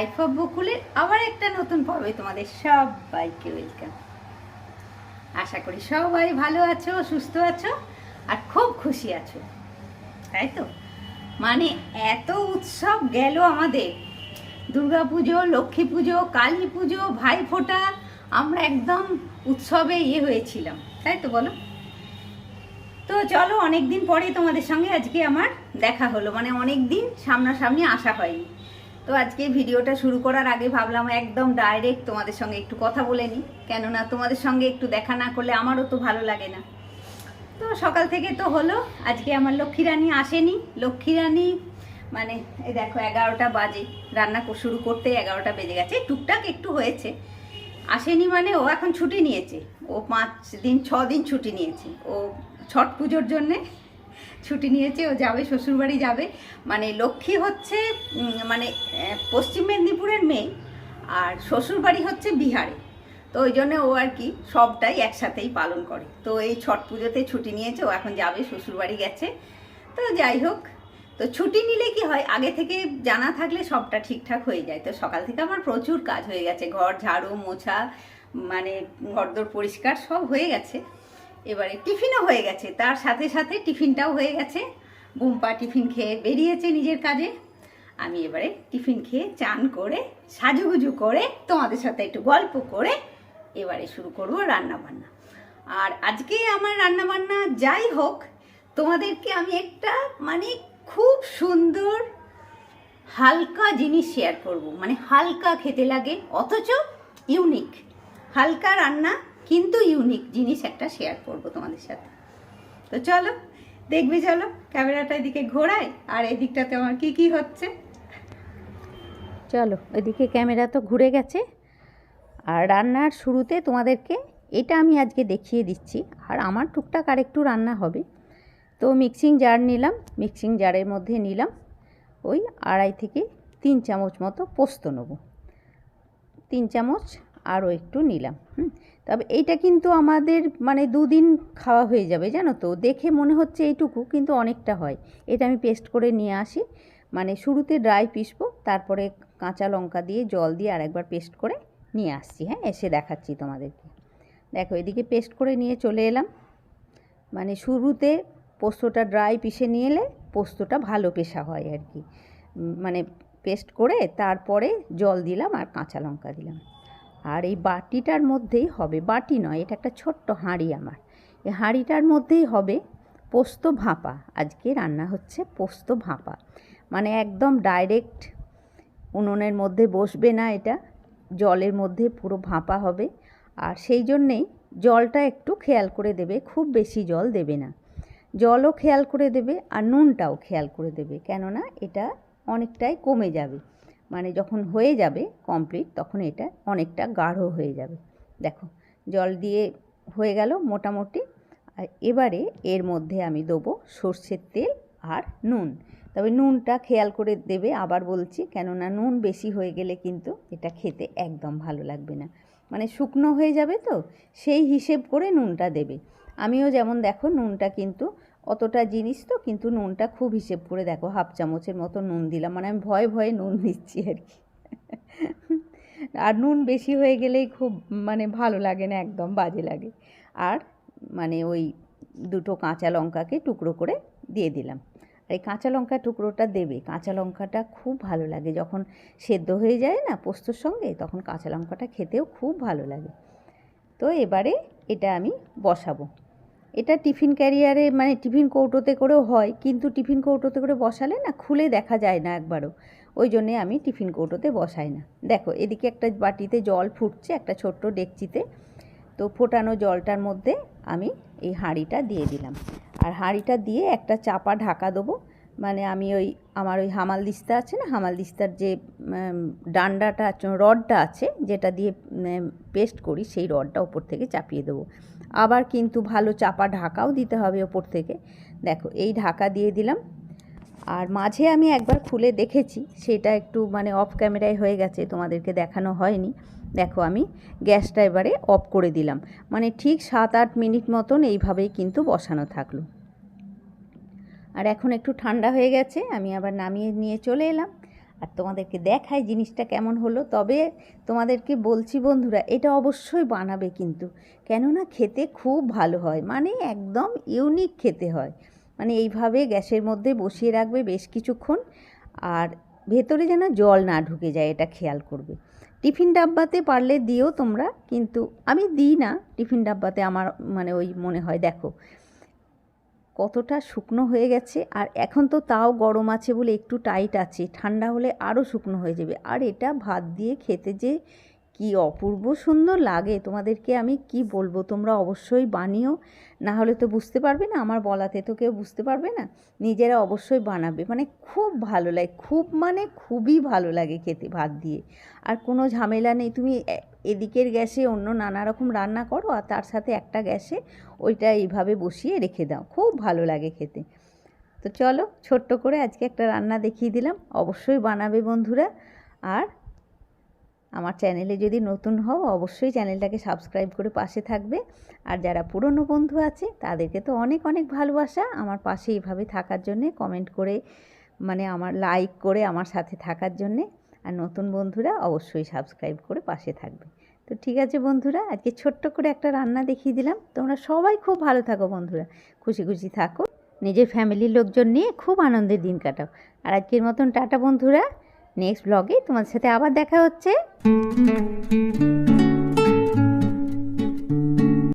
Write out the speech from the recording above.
Life of বকুলের আবার একটা নতুন পর্বে তোমাদের সবাইকে ওয়েলকাম। আশা করি সবাই ভালো আছো, সুস্থ আছো আর খুব খুশি আছো, তাই তো? মানে এত উৎসব গেল আমাদের, দুর্গা পুজো, লক্ষ্মী পুজো, কালী পুজো, ভাইফোঁটা, আমরা একদম উৎসবে হয়েছিলাম, তাই তো বলো? তো চলো, অনেক দিন পরে তোমাদের সঙ্গে আজকে আমার দেখা হলো, মানে অনেক দিন সামনাসামনি আসা হয়নি। তো আজকে ভিডিওটা শুরু করার আগে ভাবলাম একদম ডাইরেক্ট তোমাদের সঙ্গে একটু কথা বলে নিই, কেননা তোমাদের সঙ্গে একটু দেখা না করলে আমারও তো ভালো লাগে না। তো সকাল থেকে তো হলো, আজকে আমার লক্ষ্মী রানী আসেনি। লক্ষ্মী রানী মানে এই দেখো 11টা বাজে, রান্না শুরু করতে 11টা বেজে গেছে, টুকটাক একটু হয়েছে। আসেনি মানে ও এখন ছুটি নিয়েছে, ও 6 দিন ছুটি নিয়েছে, ও ছট পুজোর জন্যে ছুটি নিয়েছে, ও যাবে শ্বশুরবাড়ি যাবে। মানে লক্ষ্মী হচ্ছে মানে পশ্চিম মেদিনীপুরের মেয়ে, আর শ্বশুরবাড়ি হচ্ছে বিহারে। তো ওই জন্য ও আর কি সবটাই একসাথেই পালন করে। তো এই ছট পুজোতে ছুটি নিয়েছে, ও এখন যাবে, শ্বশুরবাড়ি গেছে। তো যাই হোক, তো ছুটি নিলে কি হয়, আগে থেকে জানা থাকলে সবটা ঠিকঠাক হয়ে যায়। তো সকাল থেকে আমার প্রচুর কাজ হয়ে গেছে, ঘর ঝাড়ু মোছা, মানে ঘরদোর পরিষ্কার সব হয়ে গেছে। এবারে টিফিনও হয়ে গেছে, তার সাথে সাথে টিফিনটাও হয়ে গেছে। বুম্পা টিফিন খেয়ে বেরিয়েছে নিজের কাজে। আমি এবারে টিফিন খেয়ে চান করে সাজুগুজু করে তোমাদের সাথে একটু গল্প করে এবারে শুরু করব রান্নাবান্না। আর আজকে আমার রান্নাবান্না যাই হোক, তোমাদেরকে আমি একটা মানে খুব সুন্দর হালকা জিনিস শেয়ার করব। মানে হালকা খেতে লাগে অথচ ইউনিক, হালকা রান্না কিন্তু ইউনিক জিনিস একটা শেয়ার করব তোমাদের সাথে। তো চলো দেখবে, চলো ক্যামেরাটা এদিকে ঘোরাই আর এদিকটাতে আমার কি কি হচ্ছে। চলো, এদিকে ক্যামেরা তো ঘুরে গেছে, আর রান্নার শুরুতে তোমাদেরকে এটা আমি আজকে দেখিয়ে দিচ্ছি। আর আমার টুকটাক আরেকটু রান্না হবে। তো মিক্সিং জার নিলাম, মিক্সিং জারের মধ্যে নিলাম ওই 2.5 থেকে 3 চামচ মতো পোস্ত নেব, 3 চামচ আরও একটু নিলাম। তবে এইটা কিন্তু আমাদের মানে 2 দিন খাওয়া হয়ে যাবে, জানো তো। দেখে মনে হচ্ছে এইটুকু, কিন্তু অনেকটা হয়। এটা আমি পেস্ট করে নিয়ে আসি, মানে শুরুতে ড্রাই পিসবো, তারপরে কাঁচা লঙ্কা দিয়ে জল দিয়ে আরেকবার পেস্ট করে নিয়ে আসছি। হ্যাঁ, এসে দেখাচ্ছি তোমাদেরকে। দেখো, এদিকে পেস্ট করে নিয়ে চলে এলাম। মানে শুরুতে পোস্তটা ড্রাই পিষে নিয়ে এলে পোস্তটা ভালো পেশা হয় আর কি। মানে পেস্ট করে তারপরে জল দিলাম আর কাঁচা লঙ্কা দিলাম। আর এই বাটিটার মধ্যেই হবে, বাটি নয়, এটা একটা ছোট্ট হাঁড়ি আমার, এই হাঁড়িটার মধ্যেই হবে পোস্ত ভাপা। আজকে রান্না হচ্ছে পোস্ত ভাপা, মানে একদম ডাইরেক্ট উনুনের মধ্যে বসবে না, এটা জলের মধ্যে পুরো ভাপা হবে। আর সেই জন্যেই জলটা একটু খেয়াল করে দেবে, খুব বেশি জল দেবে না, জলও খেয়াল করে দেবে আর নুনটাও খেয়াল করে দেবে, কেননা এটা অনেকটাই কমে যাবে। মানে যখন হয়ে যাবে কমপ্লিট, তখন এটা অনেকটা গাঢ় হয়ে যাবে। দেখো, জল দিয়ে হয়ে গেল মোটামুটি। আর এবারে এর মধ্যে আমি দেবো সর্ষের তেল আর নুন। তবে নুনটা খেয়াল করে দেবে, আবার বলছি, কেননা নুন বেশি হয়ে গেলে কিন্তু এটা খেতে একদম ভালো লাগবে না, মানে শুকনো হয়ে যাবে। তো সেই হিসেব করে নুনটা দেবে। আমিও যেমন দেখো, নুনটা কিন্তু অতটা জিনিস তো, কিন্তু নুনটা খুব হিসেব করে দেখো 1/2 চামচের মতো নুন দিলাম। মানে আমি ভয়ে ভয়ে নুন দিচ্ছি আর কি। আর নুন বেশি হয়ে গেলেই খুব মানে ভালো লাগে না, একদম বাজে লাগে। আর মানে ওই 2টো কাঁচা লঙ্কাকে টুকরো করে দিয়ে দিলাম। আর এই কাঁচা লঙ্কা টুকরোটা দেবে, কাঁচা লঙ্কাটা খুব ভালো লাগে যখন সেদ্ধ হয়ে যায় না পোস্তর সঙ্গে, তখন কাঁচা লঙ্কাটা খেতেও খুব ভালো লাগে। তো এবারে এটা আমি বসাবো। এটা টিফিন ক্যারিয়ারে মানে টিফিন কৌটোতে করেও হয়, কিন্তু টিফিন কৌটোতে করে বসালে না খুলে দেখা যায় না একবারও, ওই জন্যে আমি টিফিন কৌটোতে বসাই না। দেখো, এদিকে একটা বাটিতে জল ফুটছে, একটা ছোট্ট ডেকচিতে। তো ফোটানো জলটার মধ্যে আমি এই হাঁড়িটা দিয়ে দিলাম, আর হাঁড়িটা দিয়ে একটা চাপা ঢাকা দেবো। মানে আমি ওই আমার ওই হামালদিস্তা আছে না, হামালদিস্তার যে ডান্ডাটা রডটা আছে, যেটা দিয়ে পেস্ট করি, সেই রডটা ওপর থেকে চাপিয়ে দেবো। আবার কিন্তু ভালো চাপা ঢাকাও দিতে হবে ওপর থেকে। দেখো, এই ঢাকা দিয়ে দিলাম। আর মাঝে আমি একবার খুলে দেখেছি, সেটা একটু মানে অফ ক্যামেরায় হয়ে গেছে, তোমাদেরকে দেখানো হয়নি। দেখো, আমি গ্যাসটা এবারে অফ করে দিলাম। মানে ঠিক 7-8 মিনিট মতন এইভাবেই কিন্তু বসানো থাকলো। আর এখন একটু ঠান্ডা হয়ে গেছে, আমি আবার নামিয়ে নিয়ে চলে এলাম। আর তোমাদেরকে দেখাই জিনিসটা কেমন হলো। তবে তোমাদেরকে বলছি বন্ধুরা, এটা অবশ্যই বানাবে কিন্তু, কেননা খেতে খুব ভালো হয়, মানে একদম ইউনিক খেতে হয়। মানে এইভাবে গ্যাসের মধ্যে বসিয়ে রাখবে বেশ কিছুক্ষণ, আর ভেতরে যেন জল না ঢুকে যায় এটা খেয়াল করবে। টিফিন ডাব্বাতে পারলে দিও তোমরা, কিন্তু আমি দিই না টিফিন ডাব্বাতে, আমার মানে ওই মনে হয়। দেখো কতটা শুকনো হয়ে গেছে, আর এখন তো তাও গরম আছে বলে একটু টাইট আছে, ঠান্ডা হলে আরও শুকনো হয়ে যাবে। আর এটা ভাত দিয়ে খেতে যে কি অপূর্ব সুন্দর লাগে, তোমাদেরকে আমি কি বলবো, তোমরা অবশ্যই বানিও। না হলে তো বুঝতে পারবে না, আমার বলাতে তো কেউ বুঝতে পারবে না, নিজেরা অবশ্যই বানাবে। মানে খুব ভালো লাগে, খুব মানে খুবই ভালো লাগে খেতে ভাত দিয়ে। আর কোনো ঝামেলা নেই, তুমি এদিকের গ্যাসে অন্য নানা রকম রান্না করো, আর তার সাথে একটা গ্যাসে ওইটা এইভাবে বসিয়ে রেখে দাও, খুব ভালো লাগে খেতে। তো চলো, ছোট্ট করে আজকে একটা রান্না দেখিয়ে দিলাম, অবশ্যই বানাবে বন্ধুরা। আর আমার চ্যানেলে যদি নতুন হও অবশ্যই চ্যানেলটাকে সাবস্ক্রাইব করে পাশে থাকবে। আর যারা পুরনো বন্ধু আছে তাদেরকে তো অনেক অনেক ভালোবাসা আমার পাশে এইভাবে থাকার জন্যে, কমেন্ট করে মানে আমার লাইক করে আমার সাথে থাকার জন্যে। আর নতুন বন্ধুরা অবশ্যই সাবস্ক্রাইব করে পাশে থাকবে। তো ঠিক আছে বন্ধুরা, আজকে ছোট্ট করে একটা রান্না দেখিয়ে দিলাম। তোমরা সবাই খুব ভালো থাকো বন্ধুরা, খুশি খুশি থাকো, নিজের ফ্যামিলির লোকজন নিয়ে খুব আনন্দের দিন কাটাও। আর আজকের মতন টাটা বন্ধুরা, নেক্সট ব্লগে তোমার সাথে আবার দেখা হচ্ছে।